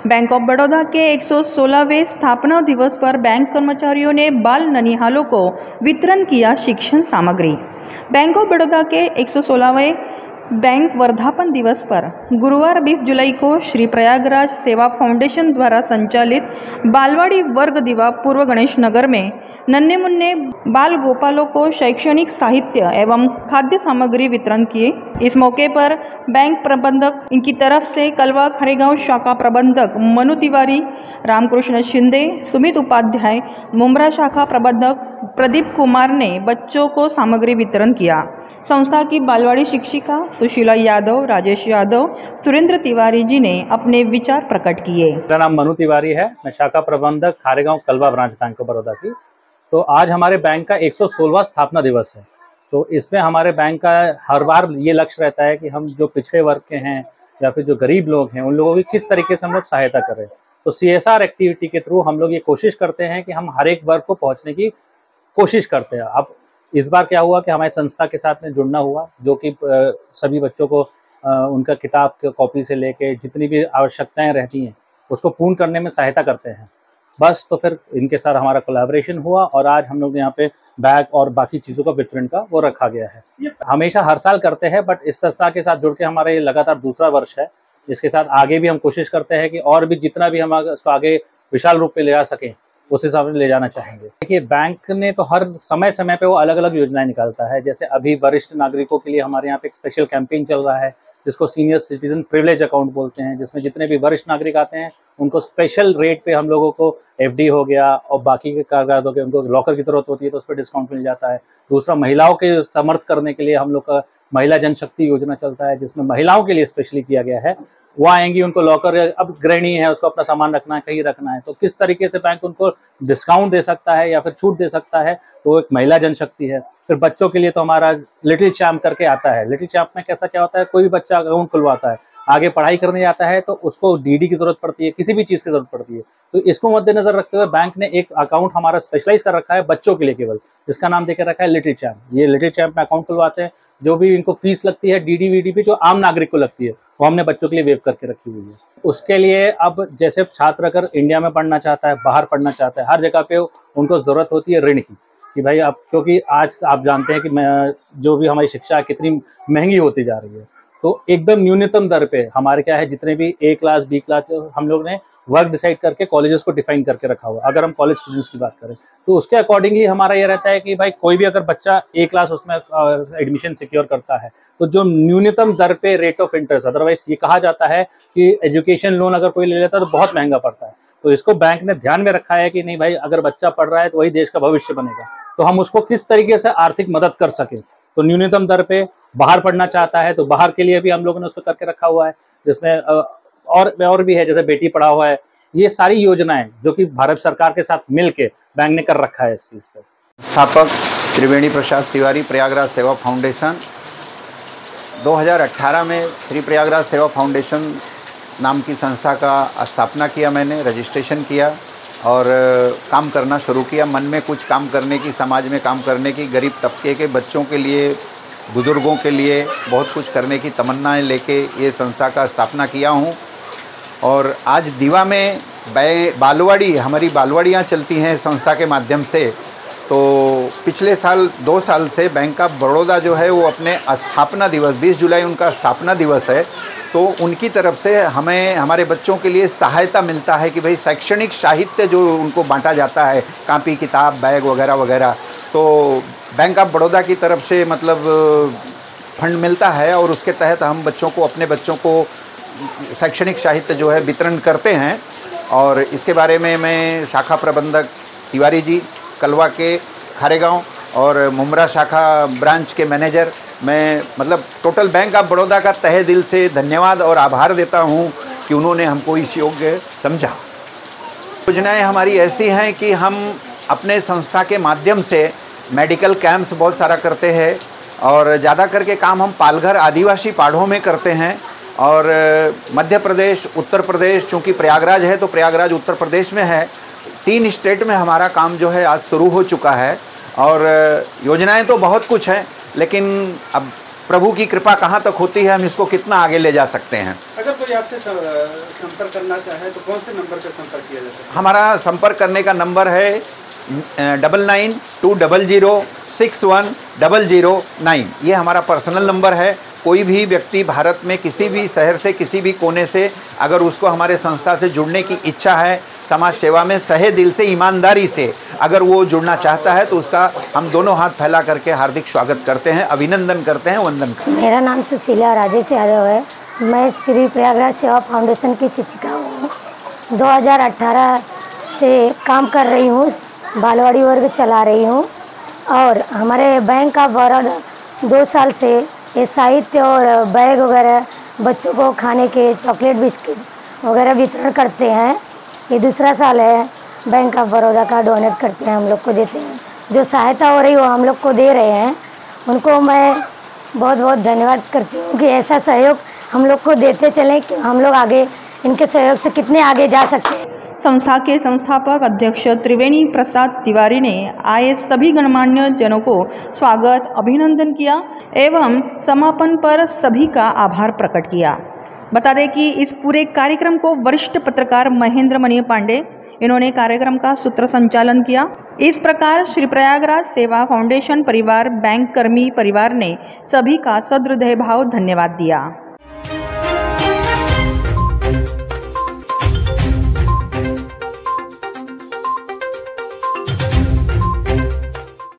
Bank of Baroda के 116वें स्थापना दिवस पर बैंक कर्मचारियों ने बाल ननिहालों को वितरण किया शिक्षण सामग्री। बैंक ऑफ बड़ौदा के 116वें बैंक वर्धापन दिवस पर गुरुवार 20 जुलाई को श्री प्रयागराज सेवा फाउंडेशन द्वारा संचालित बालवाड़ी वर्ग दिवा पूर्व गणेश नगर में नन्हे मुन्ने बाल गोपालों को शैक्षणिक साहित्य एवं खाद्य सामग्री वितरण किए। इस मौके पर बैंक प्रबंधक इनकी तरफ से कलवा खरेगांव शाखा प्रबंधक मनु तिवारी, रामकृष्ण शिंदे, सुमित उपाध्याय, मुमरा शाखा प्रबंधक प्रदीप कुमार ने बच्चों को सामग्री वितरण किया। संस्था की बालवाड़ी शिक्षिका सुशीला यादव, राजेश यादव, सुरेंद्र तिवारी जी ने अपने विचार प्रकट किए। मेरा नाम मनु तिवारी है, मैं शाखा प्रबंधक खारेगांव कलवा ब्रांच बैंक ऑफ बड़ौदा की। तो आज हमारे बैंक का 116वां स्थापना दिवस है। तो इसमें हमारे बैंक का हर बार ये लक्ष्य रहता है कि हम जो पिछड़े वर्ग के हैं या फिर जो गरीब लोग हैं उन लोगों की किस तरीके से हम लोग सहायता करें। तो CSR एक्टिविटी के थ्रू हम लोग ये कोशिश करते हैं कि हम हर एक वर्ग को पहुंचने की कोशिश करते हैं। अब इस बार क्या हुआ कि हमारी संस्था के साथ में जुड़ना हुआ, जो कि सभी बच्चों को उनका किताब के कॉपी से लेके जितनी भी आवश्यकताएं रहती हैं उसको पूर्ण करने में सहायता करते हैं। बस तो फिर इनके साथ हमारा कोलैबोरेशन हुआ और आज हम लोग यहाँ पे बैग और बाकी चीज़ों का वितरण का वो रखा गया है। हमेशा हर साल करते हैं, बट इस संस्था के साथ जुड़ के हमारा ये लगातार दूसरा वर्ष है। इसके साथ आगे भी हम कोशिश करते हैं कि और भी जितना भी हम इसको आगे विशाल रूप में ले जा सकें उस हिसाब से ले जाना चाहेंगे। देखिए, बैंक ने तो हर समय समय पे वो अलग अलग योजनाएं निकालता है। जैसे अभी वरिष्ठ नागरिकों के लिए हमारे यहाँ पे एक स्पेशल कैंपेन चल रहा है जिसको सीनियर सिटीजन प्रिविलेज अकाउंट बोलते हैं, जिसमें जितने भी वरिष्ठ नागरिक आते हैं उनको स्पेशल रेट पे हम लोगों को FD हो गया और बाकी के कागजात हो गए, उनको लॉकर की जरूरत होती है तो उस पर डिस्काउंट मिल जाता है। दूसरा, महिलाओं के समर्थ करने के लिए हम लोग का महिला जनशक्ति योजना चलता है जिसमें महिलाओं के लिए स्पेशली किया गया है। वो आएंगी, उनको लॉकर, अब गृहिणी है उसको अपना सामान रखना है, कहीं रखना है, तो किस तरीके से बैंक उनको डिस्काउंट दे सकता है या फिर छूट दे सकता है, तो एक महिला जनशक्ति है। फिर बच्चों के लिए तो हमारा लिटिल चैम्प करके आता है। लिटिल चैम्प में कैसा क्या होता है, कोई भी बच्चा अकाउंट खुलवाता है, आगे पढ़ाई करने जाता है तो उसको DD की जरूरत पड़ती है, किसी भी चीज़ की जरूरत पड़ती है। तो इसको मद्देनजर रखते हुए बैंक ने एक अकाउंट हमारा स्पेशलाइज कर रखा है बच्चों के लिए केवल, जिसका नाम देकर रखा है लिटिल चैम्प। ये लिटिल चैम्प में अकाउंट खुलवाते हैं, जो भी इनको फीस लगती है DD VD पे जो आम नागरिक को लगती है वो हमने बच्चों के लिए वेव करके रखी हुई है। उसके लिए अब जैसे छात्र अगर इंडिया में पढ़ना चाहता है, बाहर पढ़ना चाहता है, हर जगह पे उनको ज़रूरत होती है ऋण की, कि भाई अब क्योंकि आज आप जानते हैं कि जो भी हमारी शिक्षा कितनी महंगी होती जा रही है, तो एकदम न्यूनतम दर पे हमारे क्या है, जितने भी A क्लास B क्लास हम लोग ने वर्क डिसाइड करके कॉलेजेस को डिफाइन करके रखा हुआ। अगर हम कॉलेज स्टूडेंट्स की बात करें तो उसके अकॉर्डिंगली हमारा ये रहता है कि भाई कोई भी अगर बच्चा A क्लास उसमें एडमिशन सिक्योर करता है तो जो न्यूनतम दर पे रेट ऑफ इंटरेस्ट, अदरवाइज ये कहा जाता है कि एजुकेशन लोन अगर कोई ले लेता है तो बहुत महंगा पड़ता है, तो इसको बैंक ने ध्यान में रखा है कि नहीं भाई, अगर बच्चा पढ़ रहा है तो वही देश का भविष्य बनेगा, तो हम उसको किस तरीके से आर्थिक मदद कर सकें। तो न्यूनतम दर पे बाहर पढ़ना चाहता है तो बाहर के लिए भी हम लोगों ने उसको करके रखा हुआ है, जिसमें और भी है, जैसे बेटी पढ़ाओ है। ये सारी योजनाएं जो कि भारत सरकार के साथ मिलके बैंक ने कर रखा है इस चीज़ पर। स्थापक त्रिवेणी प्रसाद तिवारी, प्रयागराज सेवा फाउंडेशन। 2018 में श्री प्रयागराज सेवा फाउंडेशन नाम की संस्था का स्थापना किया मैंने, रजिस्ट्रेशन किया और काम करना शुरू किया। मन में कुछ काम करने की, समाज में काम करने की, गरीब तबके के बच्चों के लिए, बुज़ुर्गों के लिए बहुत कुछ करने की तमन्नाएं लेके ये संस्था का स्थापना किया हूँ। और आज दीवा में बालवाड़ी, हमारी बालवाड़ियाँ चलती हैं संस्था के माध्यम से। तो पिछले साल 2 साल से बैंक ऑफ बड़ौदा जो है वो अपने स्थापना दिवस, 20 जुलाई उनका स्थापना दिवस है, तो उनकी तरफ से हमें हमारे बच्चों के लिए सहायता मिलता है कि भाई शैक्षणिक साहित्य जो उनको बांटा जाता है, कापी किताब बैग वगैरह वगैरह, तो बैंक ऑफ बड़ौदा की तरफ से मतलब फंड मिलता है और उसके तहत हम बच्चों को, अपने बच्चों को शैक्षणिक साहित्य जो है वितरण करते हैं। और इसके बारे में मैं शाखा प्रबंधक तिवारी जी, कलवा के खारेगांव और मुमरा शाखा ब्रांच के मैनेजर, मैं मतलब टोटल बैंक ऑफ बड़ौदा का तहे दिल से धन्यवाद और आभार देता हूं कि उन्होंने हमको इस योग्य समझा। योजनाएं हमारी ऐसी हैं कि हम अपने संस्था के माध्यम से मेडिकल कैंप्स बहुत सारा करते हैं और ज़्यादा करके काम हम पालघर आदिवासी पहाड़ों में करते हैं। और मध्य प्रदेश, उत्तर प्रदेश, चूँकि प्रयागराज है तो प्रयागराज उत्तर प्रदेश में है, 3 स्टेट में हमारा काम जो है आज शुरू हो चुका है। और योजनाएं तो बहुत कुछ हैं, लेकिन अब प्रभु की कृपा कहाँ तक होती है, हम इसको कितना आगे ले जा सकते हैं। अगर कोई आपसे संपर्क करना चाहे तो कौन से नंबर पर संपर्क किया जा सकता है? हमारा संपर्क करने का नंबर है 9920061009। ये हमारा पर्सनल नंबर है। कोई भी व्यक्ति भारत में किसी भी शहर से, किसी भी कोने से, अगर उसको हमारे संस्था से जुड़ने की इच्छा है, समाज सेवा में सहे दिल से, ईमानदारी से अगर वो जुड़ना चाहता है, तो उसका हम दोनों हाथ फैला करके हार्दिक स्वागत करते हैं, अभिनंदन करते हैं, वंदन करते हैं। मेरा नाम सुशीला राजेश यादव है। मैं श्री प्रयागराज सेवा फाउंडेशन की शिक्षिका हूँ। 2018 से काम कर रही हूँ, बालवाड़ी वर्ग चला रही हूँ। और हमारे बैंक ऑफ बड़ौदा 2 साल से ये साहित्य और बैग वगैरह, बच्चों को खाने के चॉकलेट बिस्किट वगैरह वितरण करते हैं। ये दूसरा साल है। बैंक ऑफ बड़ौदा का डोनेट करते हैं, हम लोग को देते हैं। जो सहायता हो रही वो हम लोग को दे रहे हैं, उनको मैं बहुत बहुत धन्यवाद करती हूँ कि ऐसा सहयोग हम लोग को देते चलें कि हम लोग आगे इनके सहयोग से कितने आगे जा सकते हैं। संस्था के संस्थापक अध्यक्ष त्रिवेणी प्रसाद तिवारी ने आए सभी गणमान्य जनों को स्वागत, अभिनंदन किया एवं समापन पर सभी का आभार प्रकट किया। बता दें कि इस पूरे कार्यक्रम को वरिष्ठ पत्रकार महेंद्र मणि पांडे, इन्होंने कार्यक्रम का सूत्र संचालन किया। इस प्रकार श्री प्रयागराज सेवा फाउंडेशन परिवार, बैंक कर्मी परिवार ने सभी का सदृदय भाव धन्यवाद दिया।